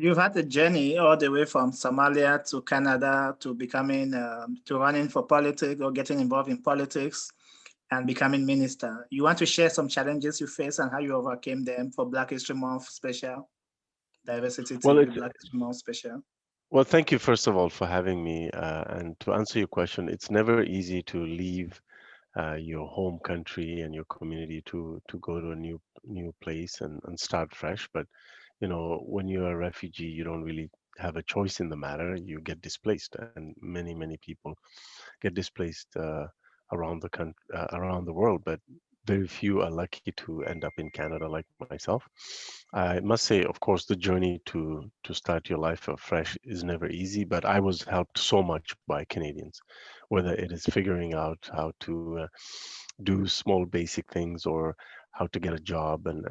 You've had a journey all the way from Somalia to Canada to becoming, to running for politics or getting involved in politics and becoming minister. You want to share some challenges you face and how you overcame them for Black History Month special, Diversity Well, TV Black History Month special? well, thank you first of all for having me. And to answer your question, it's never easy to leave your home country and your community to go to a new place and start fresh. But when you're a refugee, you don't really have a choice in the matter. You get displaced, and many people get displaced around the world. But very few are lucky to end up in Canada like myself. I must say, of course, the journey to start your life afresh is never easy, but I was helped so much by Canadians, whether it is figuring out how to do small basic things or how to get a job and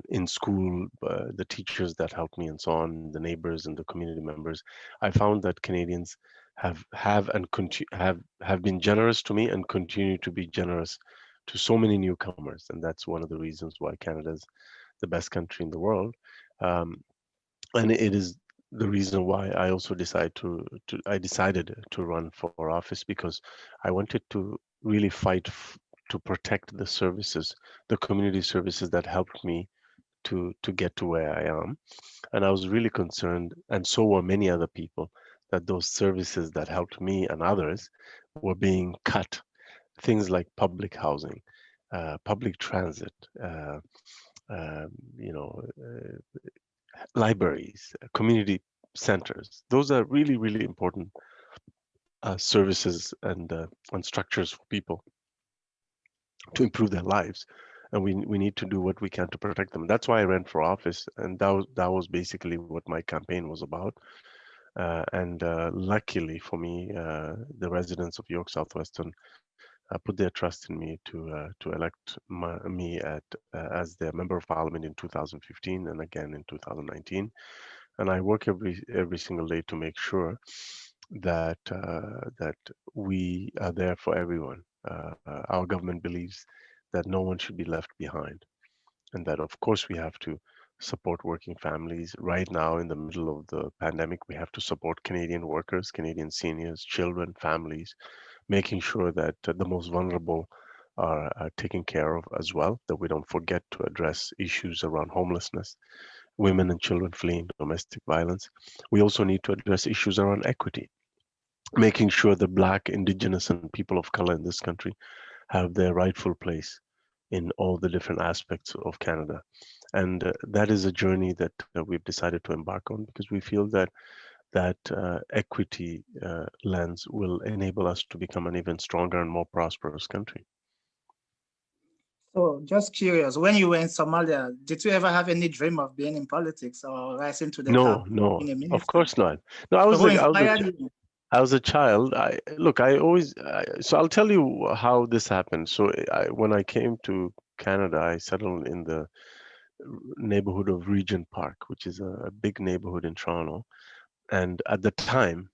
in school, the teachers that helped me and so on, the neighbors and the community members. I found that Canadians have been generous to me and continue to be generous to so many newcomers, and that's one of the reasons why Canada's the best country in the world. Um, and it is the reason why I also I decided to run for office because I wanted to really fight to protect the services, the community services that helped me to get to where I am. And I was really concerned, and so were many other people, that those services that helped me and others were being cut. Things like public housing, public transit, um, you know, libraries, community centers. Those are really, really important services and structures for people to improve their lives. And we need to do what we can to protect them. That's why I ran for office, and that was basically what my campaign was about. And luckily for me, the residents of York Southwestern put their trust in me to elect me as their member of parliament in 2015 and again in 2019. And I work every single day to make sure that we are there for everyone. Our government believes that no one should be left behind, and that of course we have to support working families. Right now, in the middle of the pandemic, we have to support Canadian workers, Canadian seniors, children, families, making sure that the most vulnerable are taken care of as well, that we don't forget to address issues around homelessness, women and children fleeing domestic violence. We also need to address issues around equity, making sure that Black, Indigenous, and people of color in this country have their rightful place in all the different aspects of Canada. And that is a journey that we've decided to embark on because we feel that equity lens will enable us to become an even stronger and more prosperous country. So just curious, when you were in Somalia, did you ever have any dream of being in politics or rising to the top No, of no, being a of minister? course not. No, So who inspired you? I was a child. So I'll tell you how this happened. So when I came to Canada, I settled in the neighborhood of Regent Park, which is a big neighborhood in Toronto. And at the time,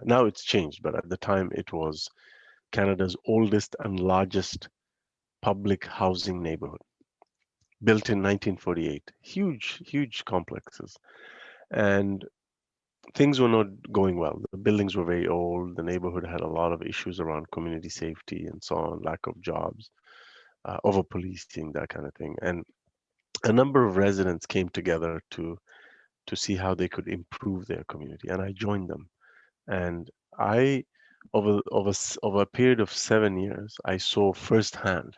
now it's changed, but at the time it was Canada's oldest and largest public housing neighborhood, built in 1948. Huge, huge complexes. And things were not going well. The buildings were very old. The neighborhood had a lot of issues around community safety and so on, lack of jobs, over policing, that kind of thing. And a number of residents came together to see how they could improve their community, and I joined them. And I, over a period of 7 years, I saw firsthand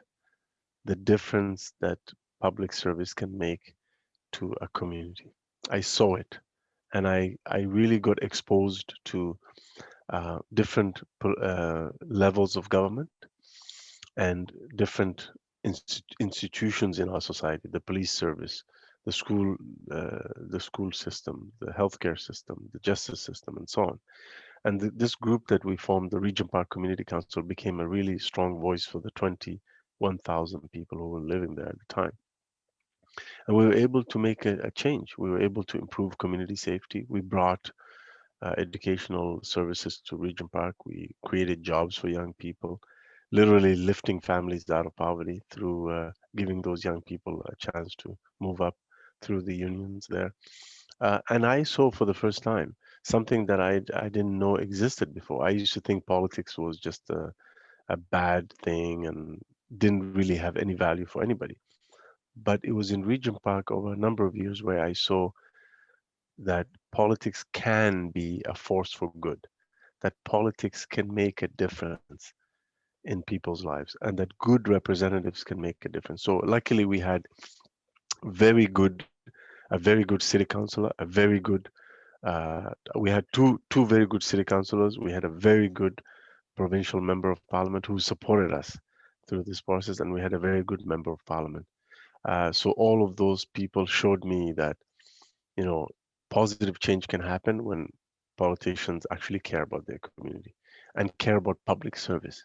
the difference that public service can make to a community. I saw it, and I really got exposed to different levels of government and different institutions in our society, the police service, the school, the school system, the healthcare system, the justice system, and so on. And this group that we formed, the Regent Park Community Council, became a really strong voice for the 21,000 people who were living there at the time. And we were able to make a change. We were able to improve community safety. We brought educational services to Regent Park. We created jobs for young people, literally lifting families out of poverty through giving those young people a chance to move up through the unions there. And I saw for the first time something that I didn't know existed before. I used to think politics was just a bad thing and didn't really have any value for anybody. But it was in Regent Park over a number of years where I saw that politics can be a force for good, that politics can make a difference in people's lives, and that good representatives can make a difference. So luckily we had very good a very good city councilor, a very good we had two very good city councilors. We had a very good provincial member of parliament who supported us through this process, and we had a very good member of parliament. So all of those people showed me that, you know, positive change can happen when politicians actually care about their community and care about public service.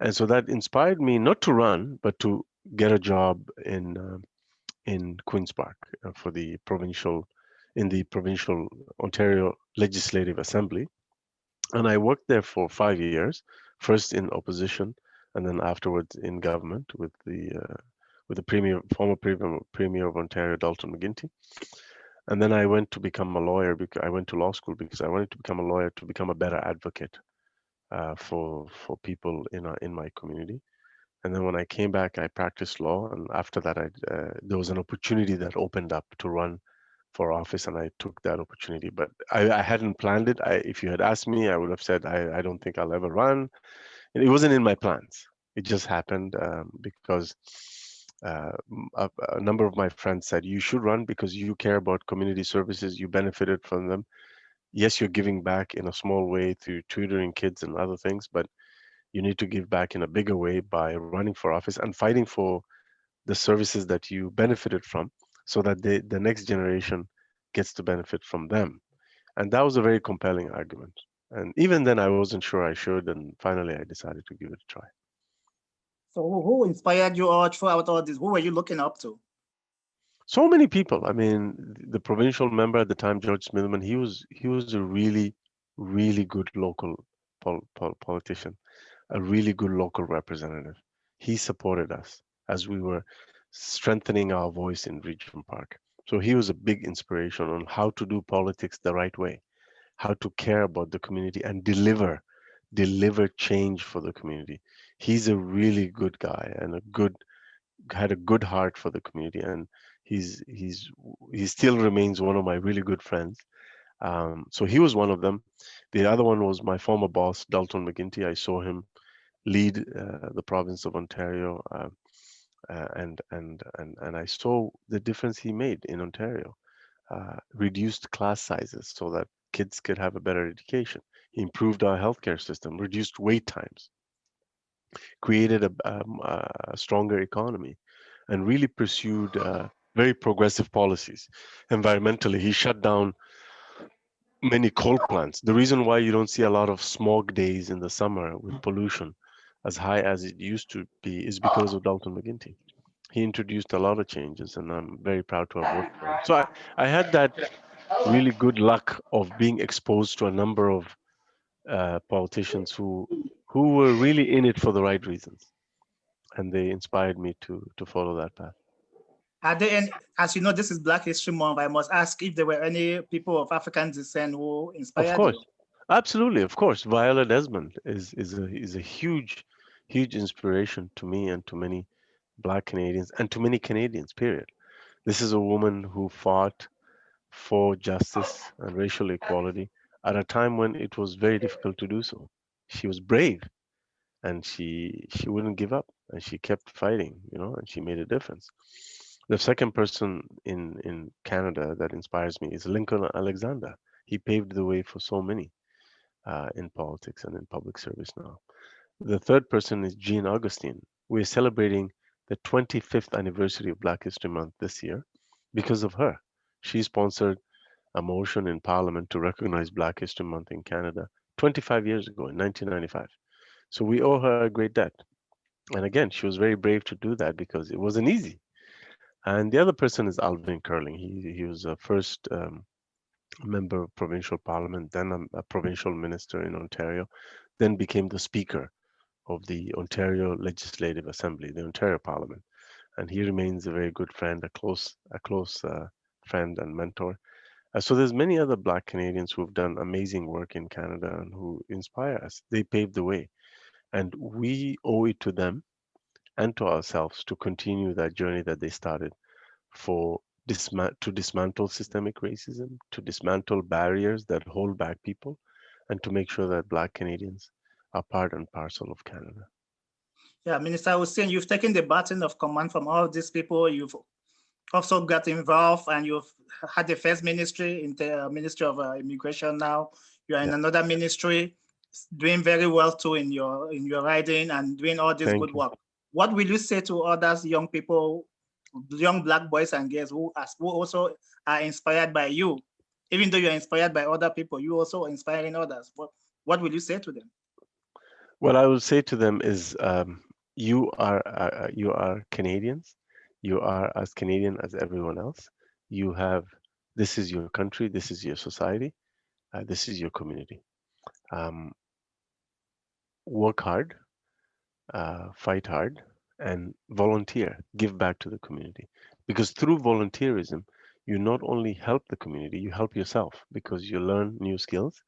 And so that inspired me not to run, but to get a job in Queens Park for the provincial in the provincial Ontario Legislative Assembly. And I worked there for 5 years, first in opposition, and then afterwards in government with the premier of Ontario, Dalton McGuinty. And then I went to become a lawyer because I went to law school because I wanted to become a lawyer to become a better advocate for people in my community. And then when I came back, I practiced law, and after that, there was an opportunity that opened up to run for office, and I took that opportunity. But I hadn't planned it. If you had asked me, I would have said I don't think I'll ever run. And it wasn't in my plans. It just happened because a number of my friends said you should run because you care about community services. You benefited from them. Yes, you're giving back in a small way through tutoring kids and other things, but you need to give back in a bigger way by running for office and fighting for the services that you benefited from so that the next generation gets to benefit from them. And that was a very compelling argument. And even then, I wasn't sure I should. And finally, I decided to give it a try. So who inspired you all throughout all this? Who were you looking up to? So many people. I mean, the provincial member at the time, George Smithman, he was a really good local politician, a really good local representative. He supported us as we were strengthening our voice in Regent Park. So he was a big inspiration on how to do politics the right way, how to care about the community and deliver change for the community. He's a really good guy and a good had a good heart for the community, and he still remains one of my really good friends. So he was one of them. The other one was my former boss, Dalton McGuinty. I saw him lead the province of Ontario, and I saw the difference he made in Ontario. Reduced class sizes so that kids could have a better education. He improved our healthcare system, reduced wait times, created a stronger economy, and really pursued very progressive policies. Environmentally, he shut down many coal plants. The reason why you don't see a lot of smog days in the summer with pollution as high as it used to be is because of Dalton McGuinty. He introduced a lot of changes, and I'm very proud to have worked for him. So I had that really good luck of being exposed to a number of politicians who were really in it for the right reasons, and they inspired me to follow that path. Are there any, as you know, this is Black History Month, I must ask if there were any people of African descent who Of inspired you? course, absolutely, of course. Viola Desmond is a huge inspiration to me and to many Black Canadians and to many Canadians. Period. This is a woman who fought for justice and racial equality at a time when it was very difficult to do so. She was brave and she wouldn't give up and she kept fighting, and she made a difference. The second person in Canada that inspires me is Lincoln Alexander. He paved the way for so many in politics and in public service now. The third person is Jean Augustine. We're celebrating the 25th anniversary of Black History Month this year because of her. She sponsored a motion in Parliament to recognize Black History Month in Canada 25 years ago in 1995. So we owe her a great debt. And again, she was very brave to do that because it wasn't easy. And the other person is Alvin Curling. He was a first member of provincial parliament, then a provincial minister in Ontario, then became the speaker of the Ontario Legislative Assembly, the Ontario Parliament. And he remains a very good friend, a close friend and mentor. So there's many other Black Canadians who've done amazing work in Canada and who inspire us. They paved the way, and we owe it to them and to ourselves to continue that journey that they started for to dismantle systemic racism, to dismantle barriers that hold back people, and to make sure that Black Canadians are part and parcel of Canada. Yeah, Minister Hussen, you've taken the baton of command from all these people. You've also got involved, and you've had the first ministry in the Ministry of Immigration. Now you are in another ministry, doing very well too in your riding and doing all this good work. What will you say to others, young people, young Black boys and girls who also are inspired by you? Even though you're inspired by other people, you also inspiring others. What will you say to them? What I will say to them is, you are Canadians. You are as Canadian as everyone else. You have This is your country. This is your society. This is your community. Um, Work hard, fight hard, and volunteer. Give back to the community, because through volunteerism, you not only help the community, you help yourself because you learn new skills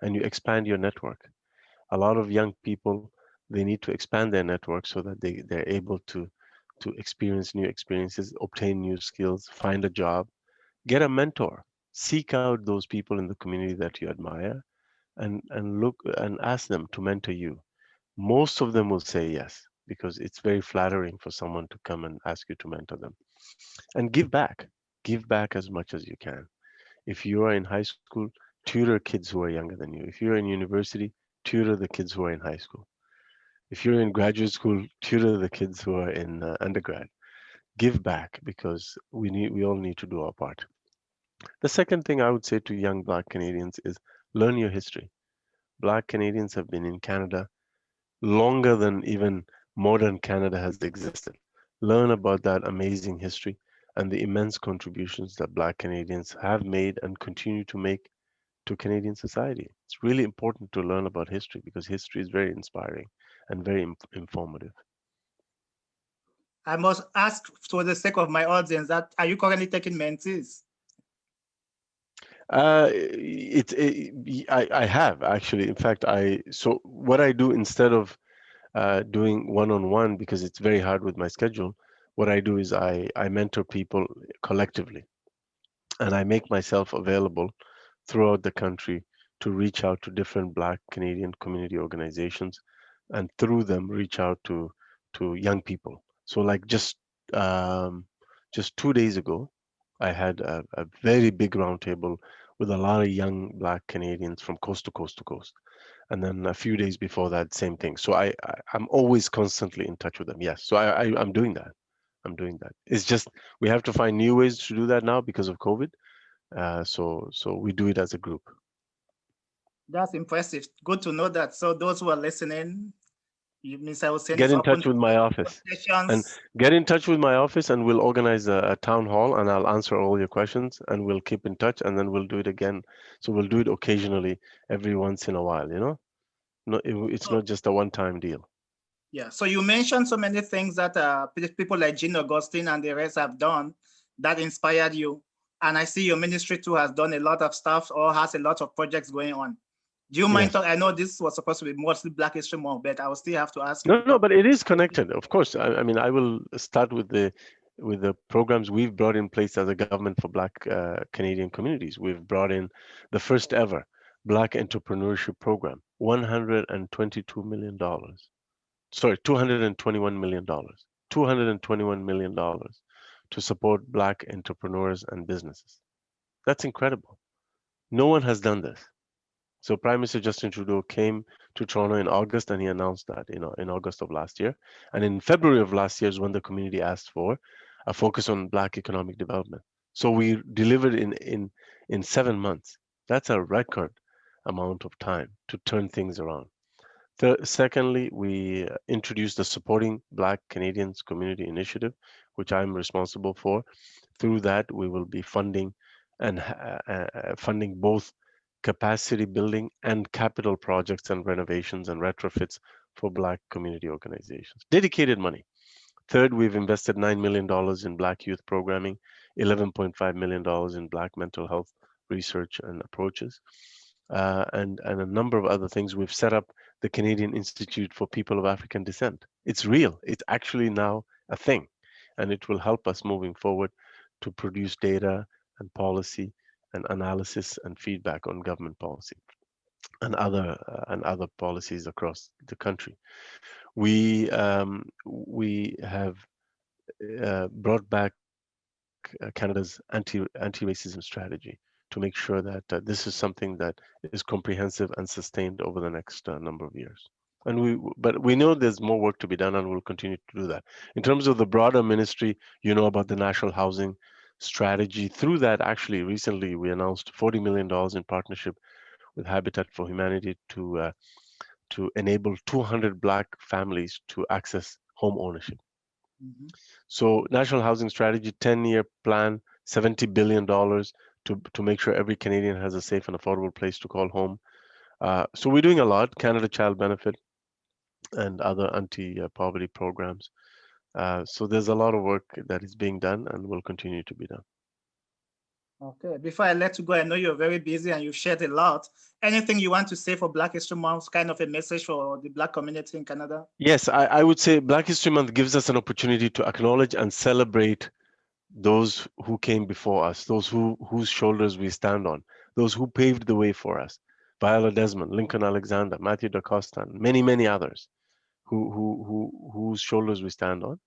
and you expand your network. A lot of young people, they need to expand their network so that they're able to experience new experiences, obtain new skills, find a job, get a mentor, seek out those people in the community that you admire, and look and ask them to mentor you. Most of them will say yes, because it's very flattering for someone to come and ask you to mentor them. And give back as much as you can. If you are in high school, tutor kids who are younger than you. If you're in university, tutor the kids who are in high school. If you're in graduate school, tutor the kids who are in undergrad. Give back, because we all need to do our part. The second thing I would say to young Black Canadians is learn your history. Black Canadians have been in Canada longer than even modern Canada has existed. Learn about that amazing history and the immense contributions that Black Canadians have made and continue to make to Canadian society. It's really important to learn about history because history is very inspiring and very informative. I must ask, for the sake of my audience, that are you currently taking mentees? I have actually. In fact, so what I do instead of doing one-on-one, because it's very hard with my schedule, what I do is I mentor people collectively, and I make myself available throughout the country to reach out to different Black Canadian community organizations, and through them reach out to young people. So like just 2 days ago, I had a very big roundtable with a lot of young Black Canadians from coast to coast to coast. And then a few days before that, same thing. So I'm always constantly in touch with them. Yes. So I'm doing that. I'm doing that. It's just we have to find new ways to do that now because of COVID. So we do it as a group. That's impressive. Good to know that. So those who are listening, Mr. Hussen Get is in open touch to with my office and sessions. get in touch with my office, and we'll organize a town hall, and I'll answer all your questions, and we'll keep in touch, and then we'll do it again. So we'll do it occasionally, every once in a while. No, it's not just a one-time deal. Yeah. So you mentioned so many things that people like Jean Augustine and the rest have done that inspired you. And I see your ministry too has done a lot of stuff or has a lot of projects going on. Do you mind? Yes. I know this was supposed to be mostly Black History Month, but I will still have to ask you to No, talk. but it is connected. Of course. I mean, I will start with the programs we've brought in place as a government for Black Canadian communities. We've brought in the first ever Black Entrepreneurship Program, $122 million. Sorry, $221 million. $221 million to support Black entrepreneurs and businesses. That's incredible. No one has done this. So Prime Minister Justin Trudeau came to Toronto in August, and he announced that, in August of last year. And in February of last year is when the community asked for a focus on Black economic development. So we delivered in 7 months. That's a record amount of time to turn things around. Secondly, we introduced the Supporting Black Canadians Community Initiative, which I'm responsible for. Through that, we will be funding and funding both capacity building and capital projects and renovations and retrofits for Black community organizations. Dedicated money. Third, we've invested $9 million in Black youth programming, $11.5 million in Black mental health research and approaches, and a number of other things. We've set up the Canadian Institute for People of African Descent. It's real. It's actually now a thing, and it will help us moving forward to produce data and policy and analysis and feedback on government policy and other policies across the country. We have brought back Canada's anti-racism strategy to make sure that this is something that is comprehensive and sustained over the next number of years. But we know there's more work to be done, and we'll continue to do that. In terms of the broader ministry, you know about the national housing strategy. Through that, actually, recently we announced $40 million in partnership with Habitat for Humanity to enable 200 Black families to access home ownership. Mhm. So National Housing Strategy, 10-year plan, $70 billion to make sure every Canadian has a safe and affordable place to call home. So we're doing a lot, Canada Child Benefit and other anti-poverty programs. So there's a lot of work that is being done and will continue to be done. Okay, before I let you go, I know you're very busy and you've shared a lot. Anything you want to say for Black History Month, kind of a message for the Black community in Canada? Yes, I would say Black History Month gives us an opportunity to acknowledge and celebrate those who came before us, those whose shoulders we stand on, those who paved the way for us. Viola Desmond, Lincoln Alexander, Matthew da Costa, and many, many others whose shoulders we stand on.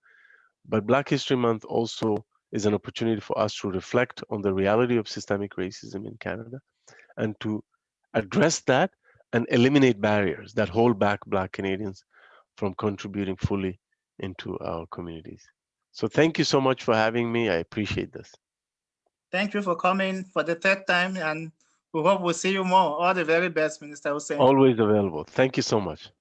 But Black History Month also is an opportunity for us to reflect on the reality of systemic racism in Canada and to address that and eliminate barriers that hold back Black Canadians from contributing fully into our communities. So thank you so much for having me. I appreciate this. Thank you for coming for the third time, and we hope we'll see you more. All the very best, Minister Hussen. Always available. Thank you so much.